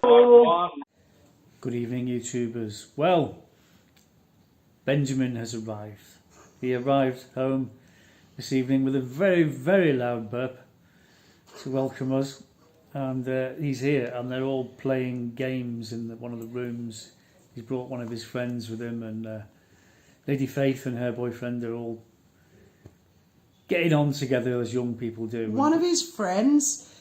Good evening, YouTubers. Well, Benjamin has arrived. He arrived home this evening with a very, very loud burp to welcome us. And he's here, and they're all playing games in one of the rooms. He's brought one of his friends with him, and Lady Faith and her boyfriend are all getting on together as young people do. One of his friends,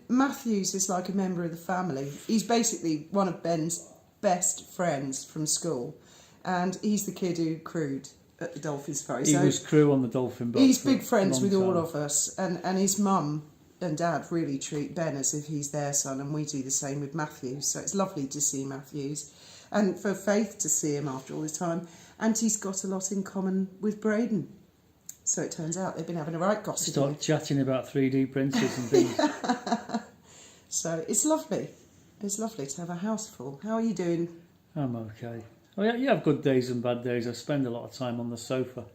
Matthews, is like a member of the family. He's basically one of Ben's best friends from school, and he's the kid who crewed at the Dolphin Safari. He was crew on the Dolphin boat. He's big friends with all of us, and his mum and dad really treat Ben as if he's their son, and we do the same with Matthews. So it's lovely to see Matthews, and for Faith to see him after all this time. Auntie's got a lot in common with Brighton. So it turns out they've been having a right gossip. Start chatting about 3D printers and things. So it's lovely. It's lovely to have a house full. How are you doing? I'm okay. Oh, yeah, you have good days and bad days. I spend a lot of time on the sofa.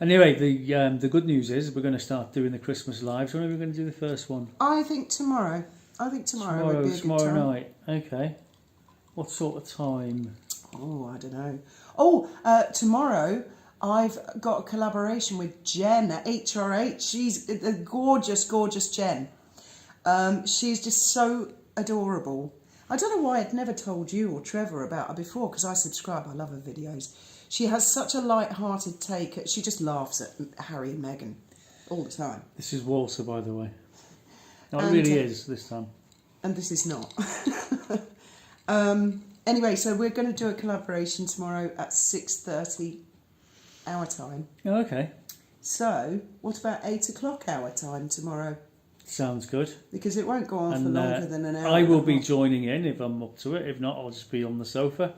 Anyway, the good news is we're going to start doing the Christmas lives. When are we going to do the first one? I think tomorrow. Would be a good time. Tomorrow night. Okay. What sort of time? Oh, I don't know. Oh, tomorrow I've got a collaboration with Jen at HRH. She's a gorgeous, gorgeous Jen. She's just so adorable. I don't know why I'd never told you or Trevor about her before, because I subscribe. I love her videos. She has such a light-hearted take. She just laughs at Harry and Meghan all the time. This is Walter, by the way. No, it really is this time. And this is not. Anyway, so we're going to do a collaboration tomorrow at 6:30 our time. Oh, okay. So, what about 8 o'clock our time tomorrow? Sounds good. Because it won't go on for longer than an hour. I will be joining in if I'm up to it. If not, I'll just be on the sofa.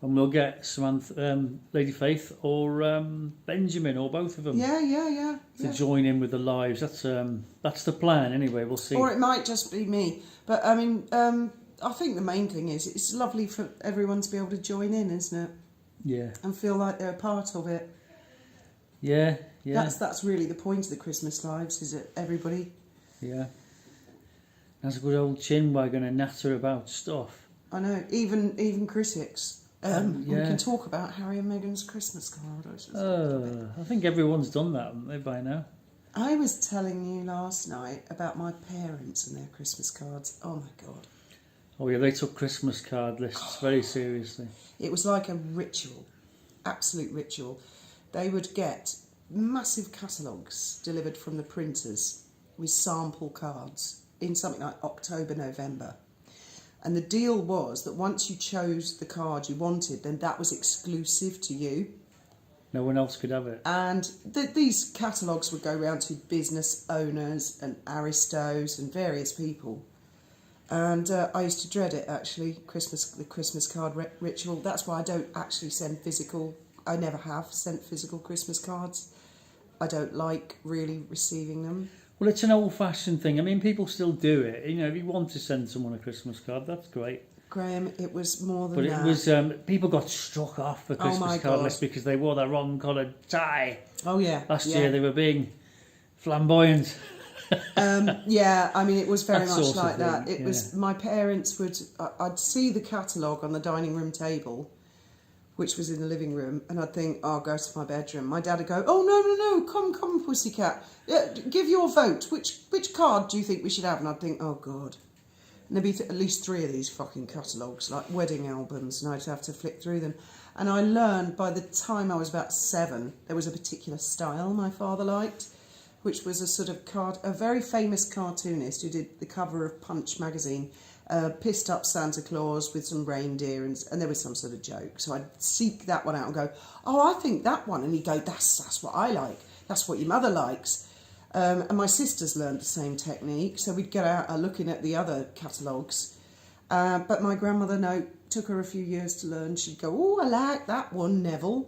And we'll get Samantha, Lady Faith or Benjamin, or both of them. Yeah. To join in with the lives. That's the plan anyway. We'll see. Or it might just be me. But I mean, I think the main thing is it's lovely for everyone to be able to join in, isn't it? Yeah. And feel like they're a part of it. Yeah. That's really the point of the Christmas lives, is it? Everybody. Yeah. That's a good old chin wagon and natter about stuff. I know. Even critics. We can talk about Harry and Meghan's Christmas card. I think everyone's done that, haven't they, by now? I was telling you last night about my parents and their Christmas cards. Oh my God. Oh yeah, they took Christmas card lists very seriously. It was like a ritual, absolute ritual. They would get massive catalogues delivered from the printers with sample cards in something like October, November. And the deal was that once you chose the card you wanted, then that was exclusive to you. No one else could have it. And these catalogues would go round to business owners and aristos and various people. And I used to dread it, actually, the Christmas card ritual. That's why I don't actually send physical. I never have sent physical Christmas cards. I don't like really receiving them. Well, it's an old-fashioned thing. I mean, people still do it. You know, if you want to send someone a Christmas card, that's great. Graham, it was more than that. But it was, people got struck off the Christmas card list because they wore the wrong coloured tie. Oh, yeah. Last year they were being flamboyant. Yeah, I mean, it was very much like that. It was, my parents I'd see the catalogue on the dining room table, which was in the living room, and I'd think, oh, I'll go to my bedroom. My dad would go, oh, no, come, pussycat. Give your vote. Which card do you think we should have? And I'd think, oh, God. And there'd be at least 3 of these fucking catalogues, like wedding albums, and I'd have to flick through them. And I learned by the time I was about 7, there was a particular style my father liked, which was a sort of a very famous cartoonist who did the cover of Punch magazine, pissed up Santa Claus with some reindeer, and there was some sort of joke. So I'd seek that one out and go, oh, I think that one. And he'd go, that's what I like. That's what your mother likes. And my sisters learned the same technique. So we'd get out looking at the other catalogues. But my grandmother, took her a few years to learn. She'd go, oh, I like that one, Neville.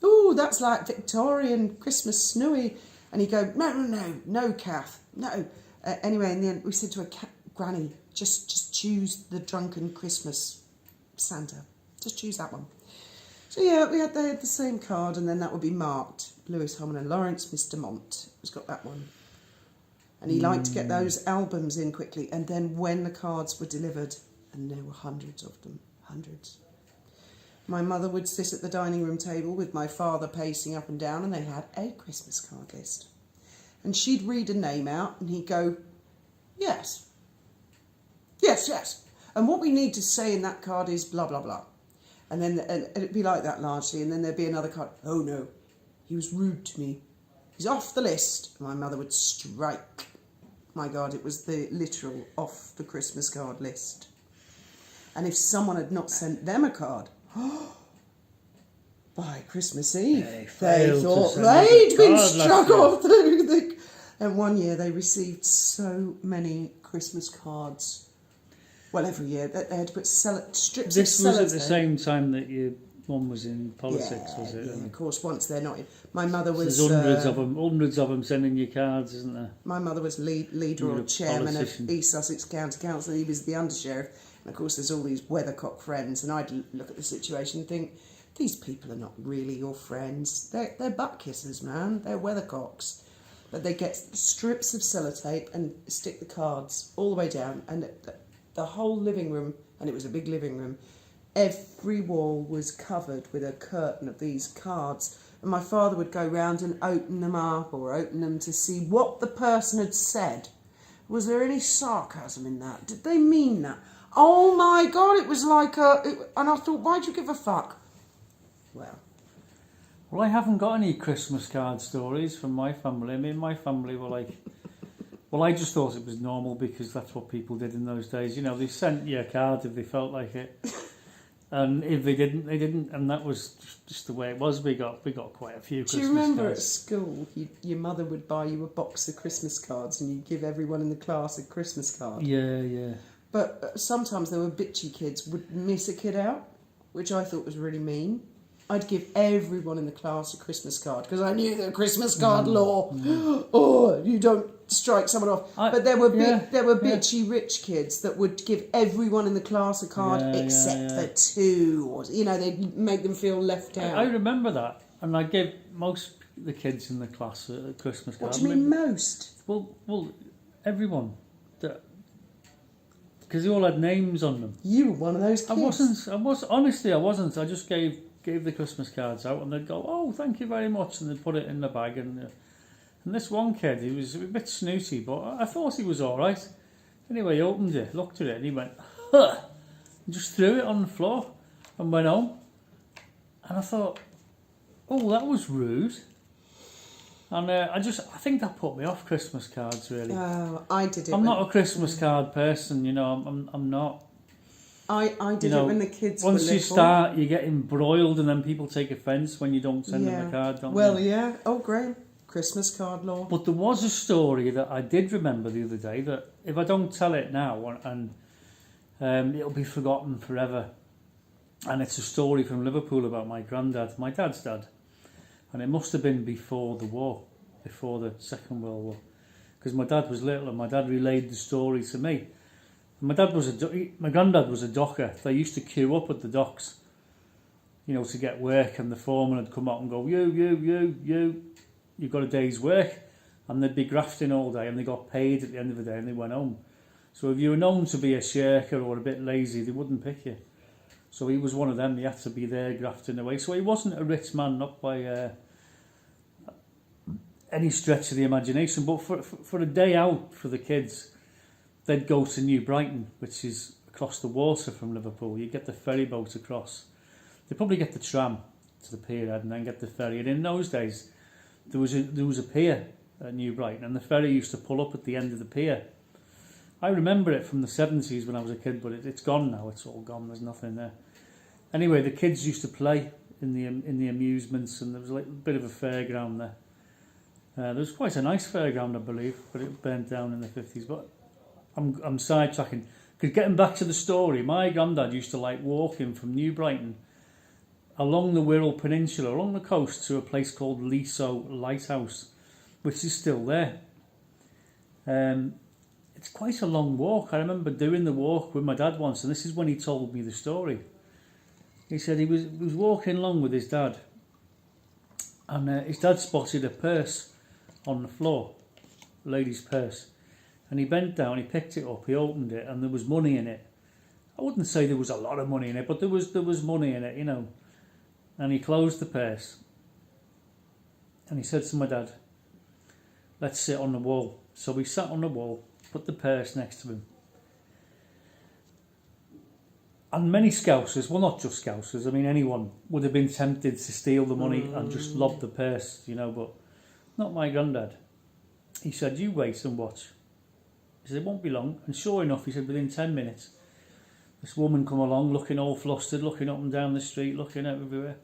Oh, that's like Victorian Christmas snowy. And he'd go, no, Kath, no. Anyway, in the end, we said to her, Granny, just choose the drunken Christmas Santa. Just choose that one. So yeah, they had the same card, and then that would be marked Lewis Holman and Lawrence, Mr. Mont has got that one. And he liked to get those albums in quickly, and then when the cards were delivered, And there were hundreds of them, hundreds. My mother would sit at the dining room table with my father pacing up and down, and they had a Christmas card list. And she'd read a name out, and he'd go, yes, yes, yes. And what we need to say in that card is blah, blah, blah. And then and it'd be like that largely, and then there'd be another card. Oh no, he was rude to me. He's off the list. And my mother would strike. My God, it was the literal off the Christmas card list. And if someone had not sent them a card, by Christmas Eve, they thought they'd been struck off the... And one year they received so many Christmas cards. Well, every year they had to put strips This of was sellotape. at the same time that your mum was in politics, was it? Yeah, of course, once they're not in. My mother was... There's hundreds of them sending you cards, isn't there? My mother was leader or chairman of East Sussex County Council. He was the undersheriff. And of course, there's all these weathercock friends. And I'd look at the situation and think, these people are not really your friends. They're butt kissers, man. They're weathercocks. But they get strips of sellotape and stick the cards all the way down. And the whole living room, and it was a big living room, every wall was covered with a curtain of these cards. And my father would go round and open them up or open them to see what the person had said. Was there any sarcasm in that? Did they mean that? Oh my God, it was like and I thought, why'd you give a fuck? Well, I haven't got any Christmas card stories from my family. I mean, my family were like... Well, I just thought it was normal because that's what people did in those days. You know, they sent you a card if they felt like it. And if they didn't, they didn't. And that was just the way it was. We got quite a few Christmas cards. Do you remember at school, your mother would buy you a box of Christmas cards and you'd give everyone in the class a Christmas card? Yeah, yeah. But sometimes there were bitchy kids would miss a kid out, which I thought was really mean. I'd give everyone in the class a Christmas card because I knew the Christmas card law. Oh, you don't strike someone off. But there were bitchy rich kids that would give everyone in the class a card except for two. Or, you know, they'd make them feel left out. I remember that. And I gave most of the kids in the class a Christmas card. What do you mean most? Well, everyone. Because they all had names on them. You were one of those kids. Honestly, I wasn't. I just gave the Christmas cards out and they'd go, oh, thank you very much, and they'd put it in the bag. And this one kid, he was a bit snooty, but I thought he was all right. Anyway, he opened it, looked at it, and he went, huh, and just threw it on the floor and went home. And I thought, oh, that was rude. And I think that put me off Christmas cards, really. Oh, I did it. I'm not a Christmas card person, you know, I'm not. I did it when the kids were little. Once you start, you get embroiled and then people take offence when you don't send them a card, don't they? Yeah. Oh, Graham, Christmas card law. But there was a story that I did remember the other day that if I don't tell it now, and it'll be forgotten forever. And it's a story from Liverpool about my granddad, my dad's dad. And it must have been before the war, before the Second World War. Because my dad was little and my dad relayed the story to me. My granddad was a docker. They used to queue up at the docks, you know, to get work, and the foreman would come out and go, you've got a day's work, and they'd be grafting all day, and they got paid at the end of the day, and they went home. So if you were known to be a shirker or a bit lazy, they wouldn't pick you. So he was one of them. He had to be there grafting away. So he wasn't a rich man, not by any stretch of the imagination. But for a day out for the kids, they'd go to New Brighton, which is across the water from Liverpool. You get the ferry boat across. They'd probably get the tram to the pier head and then get the ferry. And in those days, there was a pier at New Brighton, and the ferry used to pull up at the end of the pier. I remember it from the 70s when I was a kid, but it's gone now. It's all gone. There's nothing there. Anyway, the kids used to play in the amusements, and there was like a bit of a fairground there. There was quite a nice fairground, I believe, but it burnt down in the 50s. But I'm sidetracking. Because getting back to the story, my granddad used to like walking from New Brighton along the Wirral Peninsula, along the coast, to a place called Leasoe Lighthouse, which is still there. It's quite a long walk. I remember doing the walk with my dad once, and this is when he told me the story. He said he was walking along with his dad, and his dad spotted a purse on the floor, a lady's purse. And he bent down, he picked it up, he opened it, and there was money in it. I wouldn't say there was a lot of money in it, but there was money in it, you know. And he closed the purse. And he said to my dad, let's sit on the wall. So we sat on the wall, put the purse next to him. And many Scousers, well, not just Scousers, I mean anyone would have been tempted to steal the money and just lob the purse, you know, but not my granddad. He said, you wait and watch. He said, it won't be long. And sure enough, he said, within 10 minutes, this woman come along looking all flustered, looking up and down the street, looking everywhere.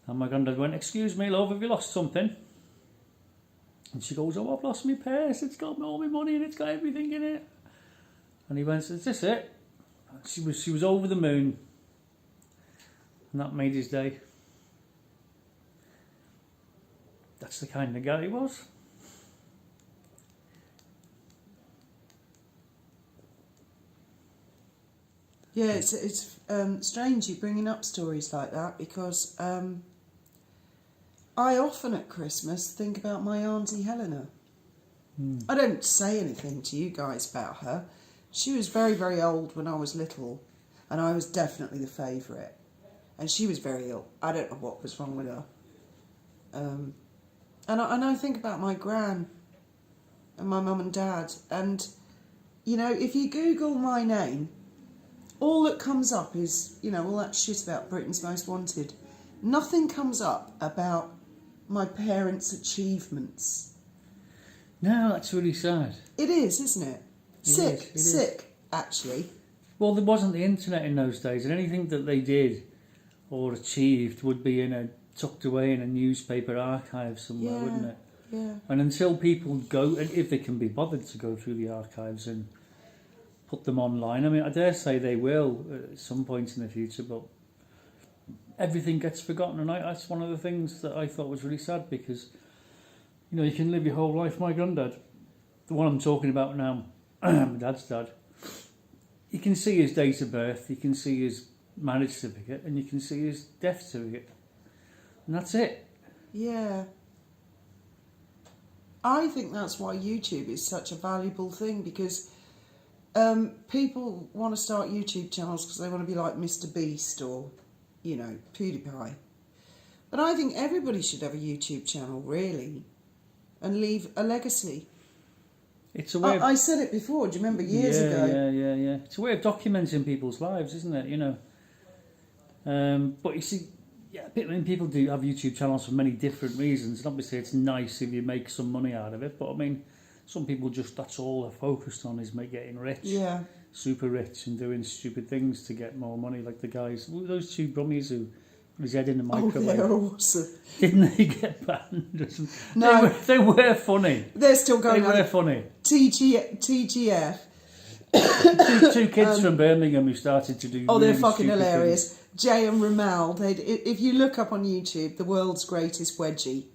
And my granddad went, excuse me, love, have you lost something? And she goes, oh, I've lost my purse. It's got all my money and it's got everything in it. And he went, is this it? She was over the moon. And that made his day. That's the kind of guy he was. Yeah, it's strange you bringing up stories like that because I often at Christmas think about my Auntie Helena. I don't say anything to you guys about her. She was very, very old when I was little, and I was definitely the favourite. And she was very ill. I don't know what was wrong with her. And I think about my gran and my mum and dad. And, you know, if you Google my name, all that comes up is, you know, all that shit about Britain's Most Wanted. Nothing comes up about my parents' achievements. No, that's really sad. It is, isn't it? It is. Sick, actually. Well, there wasn't the internet in those days, and anything that they did or achieved would be tucked away in a newspaper archive somewhere, wouldn't it? Yeah. And until people go, and if they can be bothered to go through the archives and put them online, I mean, I dare say they will at some point in the future, but everything gets forgotten, and that's one of the things that I thought was really sad because, you know, you can live your whole life. My granddad, the one I'm talking about now, my dad's dad, you can see his date of birth, you can see his marriage certificate, and you can see his death certificate. And that's it. Yeah. I think that's why YouTube is such a valuable thing because people want to start YouTube channels because they want to be like Mr. Beast or, you know, PewDiePie. But I think everybody should have a YouTube channel, really, and leave a legacy. It's a way I said it before, do you remember, years ago? Yeah. It's a way of documenting people's lives, isn't it, you know? But you see, yeah, people do have YouTube channels for many different reasons, and obviously it's nice if you make some money out of it, but I mean, some people just, that's all they're focused on is getting rich. Yeah. Super rich and doing stupid things to get more money, like the guys, those two brummies who put his head in the microwave. Oh, they're awesome. Didn't they get banned? No. They were funny. They're still going on. They were funny. TGF. Two kids from Birmingham who started to do. Oh, really they're fucking stupid hilarious. things. Jay and Ramal. If you look up on YouTube, the world's greatest wedgie.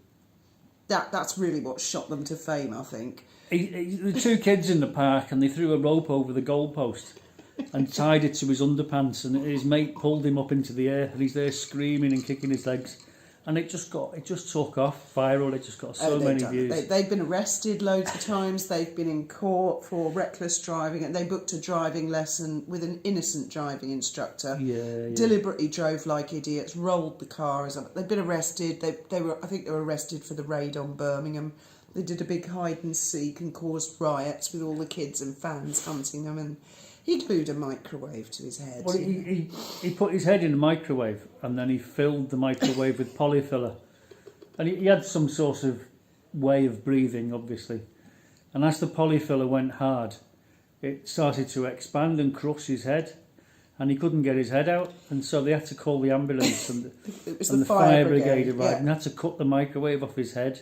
That's really what shot them to fame, I think. The two kids in the park, and they threw a rope over the goalpost and tied it to his underpants, and his mate pulled him up into the air, and he's there screaming and kicking his legs, and it just took off viral. It just got so many views. They've been arrested loads of times. They've been in court for reckless driving, and they booked a driving lesson with an innocent driving instructor. Yeah. Deliberately drove like idiots, rolled the car. They've been arrested. I think they were arrested for the raid on Birmingham. They did a big hide and seek and caused riots with all the kids and fans hunting them, and he glued a microwave to his head. Well, he put his head in the microwave, and then he filled the microwave with polyfiller. And he had some sort of way of breathing, obviously. And as the polyfiller went hard, it started to expand and crush his head, and he couldn't get his head out, and so they had to call the ambulance, and the fire brigade arrived, and had to cut the microwave off his head.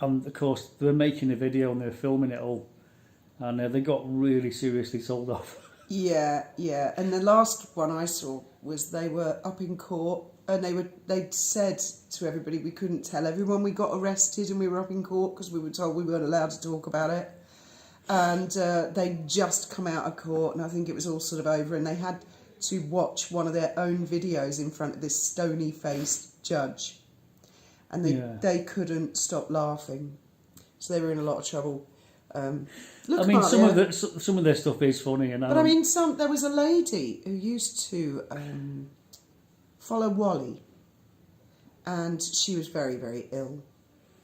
And of course, they were making a video and they were filming it all, and they got really seriously told off. Yeah. And the last one I saw was they were up in court, and they'd said to everybody we couldn't tell everyone we got arrested and we were up in court because we were told we weren't allowed to talk about it. And they'd just come out of court, and I think it was all sort of over, and they had to watch one of their own videos in front of this stony-faced judge. And they couldn't stop laughing. So they were in a lot of trouble. Look I mean, about some of their stuff is funny, and but I mean, there was a lady who used to follow Wally, and she was very, very ill.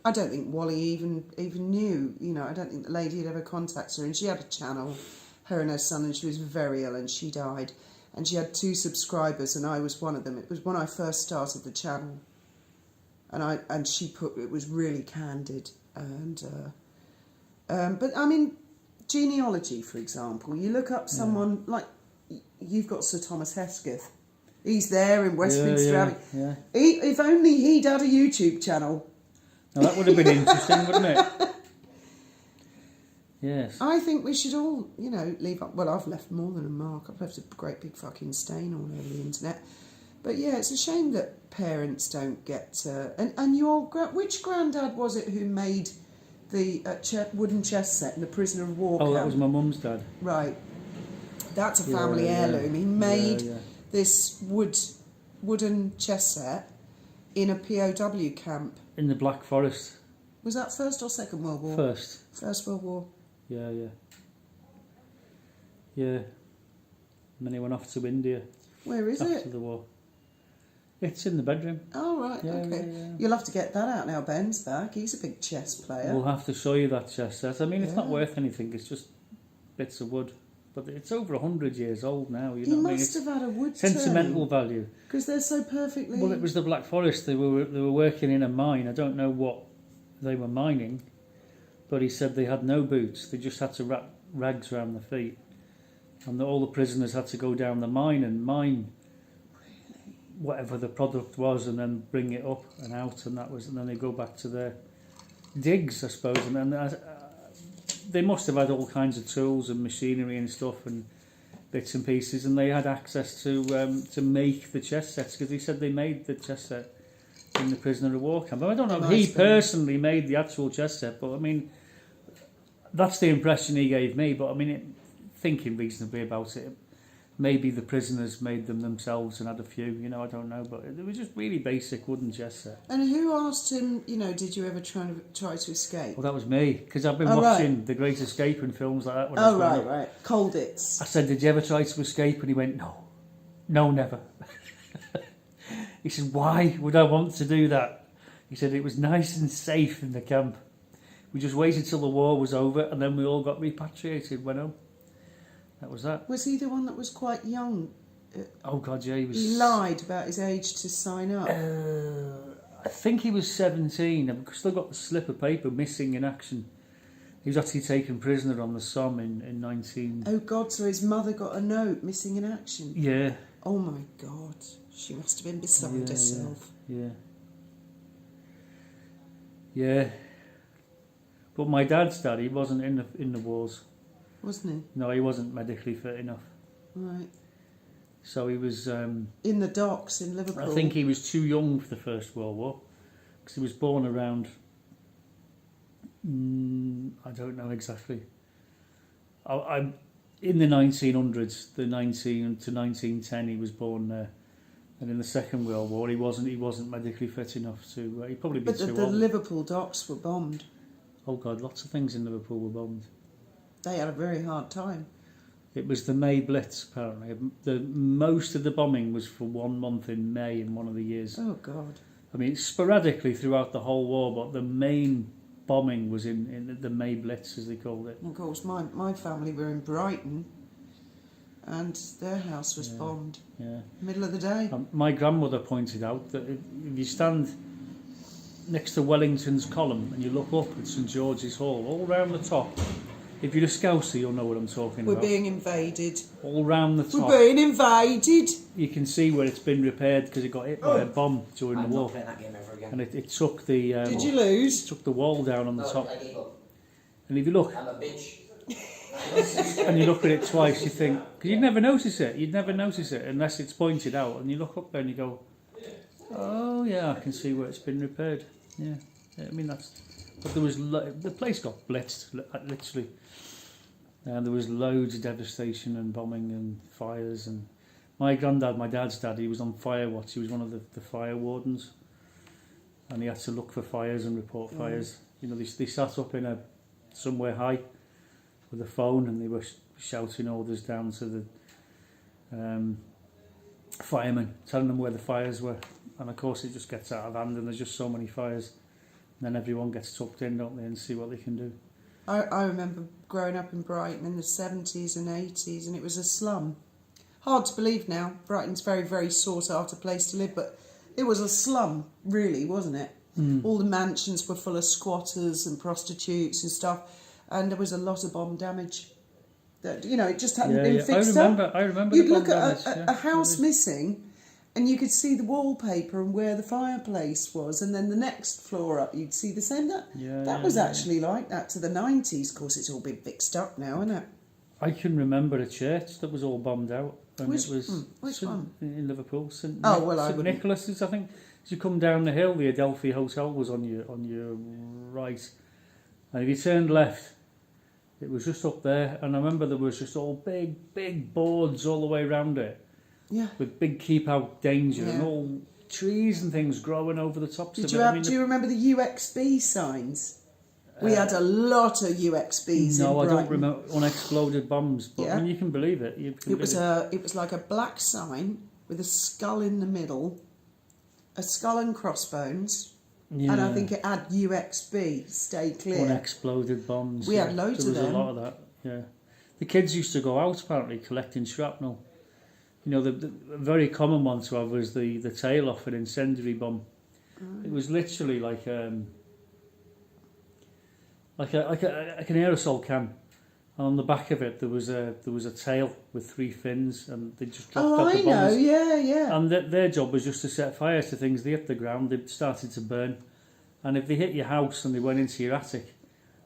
I don't think Wally even knew. You know, I don't think the lady had ever contacted her, and she had a channel, her and her son, and she was very ill, and she died. And she had 2 subscribers, and I was one of them. It was when I first started the channel, and she put it was really candid, and but I mean, genealogy, for example. You look up someone like you've got Sir Thomas Hesketh. He's there in Westminster Abbey. Yeah. If only he'd had a YouTube channel. Now that would have been interesting, wouldn't it? Yes. I think we should all, leave up. Well, I've left more than a mark. I've left a great big fucking stain all over the internet. But yeah, it's a shame that parents don't get. And which granddad was it who made the wooden chess set in the prisoner of war camp? Oh, that was my mum's dad. Right. That's a family heirloom. He made this wooden chess set in a POW camp. In the Black Forest. Was that First or Second World War? First. First World War. Yeah. And then he went off to India. Where is after it? the war. It's in the bedroom. Oh, right, okay. Yeah. You'll have to get that out now. Ben's back. He's a big chess player. We'll have to show you that chess set. I mean, it's not worth anything. It's just bits of wood. But it's over 100 years old now. You know what I mean? Must have had a wood sentimental value. Because they're so perfectly... Well, it was the Black Forest. They were working in a mine. I don't know what they were mining, but he said they had no boots. They just had to wrap rags around their feet. And all the prisoners had to go down the mine and mine whatever the product was and then bring it up and out, and then they go back to their digs, I suppose. And then they must have had all kinds of tools and machinery and stuff and bits and pieces, and they had access to make the chess sets, because he said they made the chess set in the prisoner of war camp. I don't know if he personally made the actual chess set, but I mean, that's the impression he gave me. But I mean, thinking reasonably about it, maybe the prisoners made them themselves and had a few, I don't know, but it was just really basic wooden chess set. And who asked him, did you ever try to escape? Well, that was me, because I've been watching The Great Escape and films like that when I was growing up. Right. Cardist. I said, did you ever try to escape? And he went, no, never. He said, why would I want to do that? He said, it was nice and safe in the camp. We just waited till the war was over, and then we all got repatriated, went home. That was that. Was he the one that was quite young? Oh, God, yeah, he was... He lied about his age to sign up. I think he was 17. I've still got the slip of paper missing in action. He was actually taken prisoner on the Somme in 19... Oh, God, so his mother got a note missing in action? Yeah. Oh, my God. She must have been beside herself. Yeah. But my dad's dad, he wasn't in the wars. Wasn't he? No, he wasn't medically fit enough. Right. So he was... in the docks in Liverpool. I think he was too young for the First World War, because he was born around... I don't know exactly. I'm in the 1900s, the 19 to 1910, he was born there. And in the Second World War, he wasn't medically fit enough to... he'd probably be too old. But the Liverpool docks were bombed. Oh, God, lots of things in Liverpool were bombed. They had a very hard time. It was the May Blitz, apparently. Most of the bombing was for 1 month in May in one of the years. Oh, God. I mean, sporadically throughout the whole war, but the main bombing was in the May Blitz, as they called it. And of course, my family were in Brighton, and their house was bombed. Yeah. Middle of the day. My grandmother pointed out that if you stand next to Wellington's column and you look up at St George's Hall, all round the top, if you're a Scouser, you'll know what I'm talking about. We're being invaded. All round the top. We're being invaded. You can see where it's been repaired because it got hit by a bomb during the war. I'm not playing that game ever again. And it took the... Did you lose? It took the wall down on the top. I gave up. And if you look... I'm a bitch. and you look at it twice, you think... Because you'd never notice it. You'd never notice it unless it's pointed out. And you look up there and you go, oh, yeah, I can see where it's been repaired. Yeah. I mean, that's... But there was... The place got blitzed, literally. And there was loads of devastation and bombing and fires. And my granddad, my dad's dad, he was on fire watch. He was one of the fire wardens. And he had to look for fires and report fires. They sat up in somewhere high with a phone, and they were shouting orders down to the firemen, telling them where the fires were. And of course it just gets out of hand, and there's just so many fires. And then everyone gets tucked in, don't they, and see what they can do. I remember growing up in Brighton in the 70s and 80s, and it was a slum. Hard to believe now. Brighton's a very, very sought-after place to live, but it was a slum, really, wasn't it? All the mansions were full of squatters and prostitutes and stuff, and there was a lot of bomb damage. That, you know, it just hadn't been fixed up. I remember. You'd the look bomb at damage, a house missing, and you could see the wallpaper and where the fireplace was, and then the next floor up you'd see the same. That was actually like that to the 90s. Of course, it's all been fixed up now, isn't it? I can remember a church that was all bombed out. And Which St. one? In Liverpool, St. I wouldn't. Nicholas's, I think. As you come down the hill, the Adelphi Hotel was on your right, and if you turned left, it was just up there. And I remember there was just all big boards all the way around it, with big keep out danger and all trees and things growing over the tops of it. Do you remember the UXB signs? We had a lot of UXBs. No, in I don't remember unexploded bombs, but Yeah. I mean, you can believe it. It was like a black sign with a skull in the middle, a skull and crossbones, and I think it had UXB, stay clear. Unexploded bombs. We had loads of them. There was a lot of that, yeah. The kids used to go out, apparently, collecting shrapnel. You know, the very common one to have was the tail off an incendiary bomb. It was literally like an aerosol can. And on the back of it, there was a tail with 3 fins, and they just dropped out the bombs. Yeah. And their job was just to set fire to things. They hit the ground, they started to burn. And if they hit your house and they went into your attic,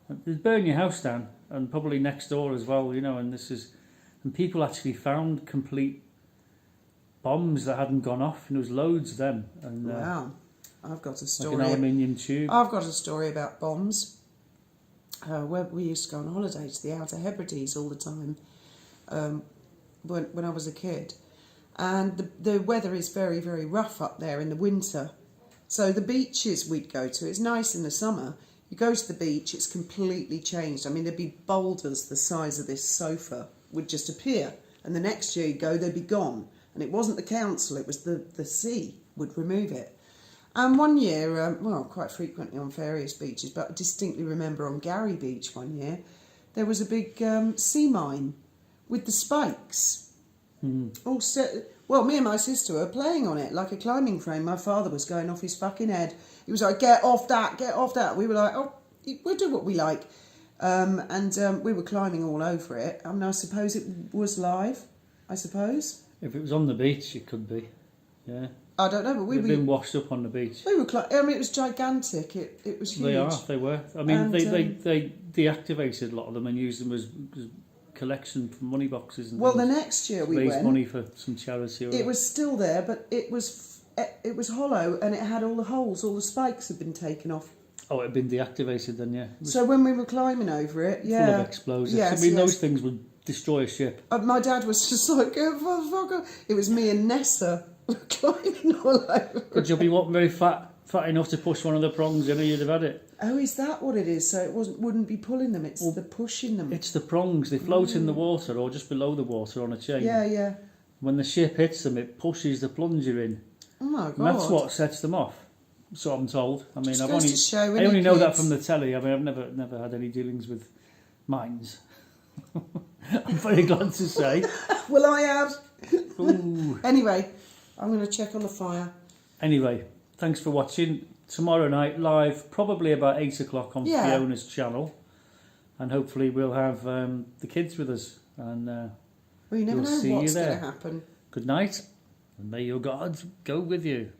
they'd burn your house down, and probably next door as well, you know. And people actually found complete bombs that hadn't gone off, and there was loads of them. And, wow. I've got a story. Like an aluminium tube. I've got a story about bombs. Where we used to go on holiday to the Outer Hebrides all the time when I was a kid. And the weather is very, very rough up there in the winter. So the beaches we'd go to, it's nice in the summer. You go to the beach, it's completely changed. I mean, there'd be boulders the size of this sofa would just appear. And the next year you go, they'd be gone. And it wasn't the council, it was the sea would remove it. And one year, quite frequently on various beaches, but I distinctly remember on Gary Beach one year, there was a big sea mine with the spikes. All set. Well, me and my sister were playing on it like a climbing frame. My father was going off his fucking head. He was like, get off that. We were like, oh, we'll do what we like. And we were climbing all over it. I mean, I suppose it was live, I suppose. If it was on the beach, it could be, yeah. I don't know, but They've been washed up on the beach. We were I mean, it was gigantic. It was huge. They were. I mean, they deactivated a lot of them and used them as collection for money boxes and the next year we raised went, money for some charity. It was still there, but it was hollow and it had all the holes. All the spikes had been taken off. Oh, it had been deactivated then, yeah. So when we were climbing over it, full of explosives. Yes, I mean, those things would destroy a ship. My dad was just like, oh, motherfucker. It was me and Nessa climbing all over. Could you be very fat enough to push one of the prongs in, or you'd have had it? Oh, is that what it is? So it wouldn't be pulling them, it's the pushing them. It's the prongs. They float in the water or just below the water on a chain. Yeah. When the ship hits them, it pushes the plunger in. Oh my God. And that's what sets them off. So I'm told. I mean, I only know that from the telly. I mean, I've never had any dealings with mines. I'm very glad to say. Well, I have. Ooh. Anyway, I'm going to check on the fire. Anyway, thanks for watching. Tomorrow night live, probably about 8 o'clock on Fiona's channel, and hopefully we'll have the kids with us. And you never know what's going to happen. Good night, and may your God go with you.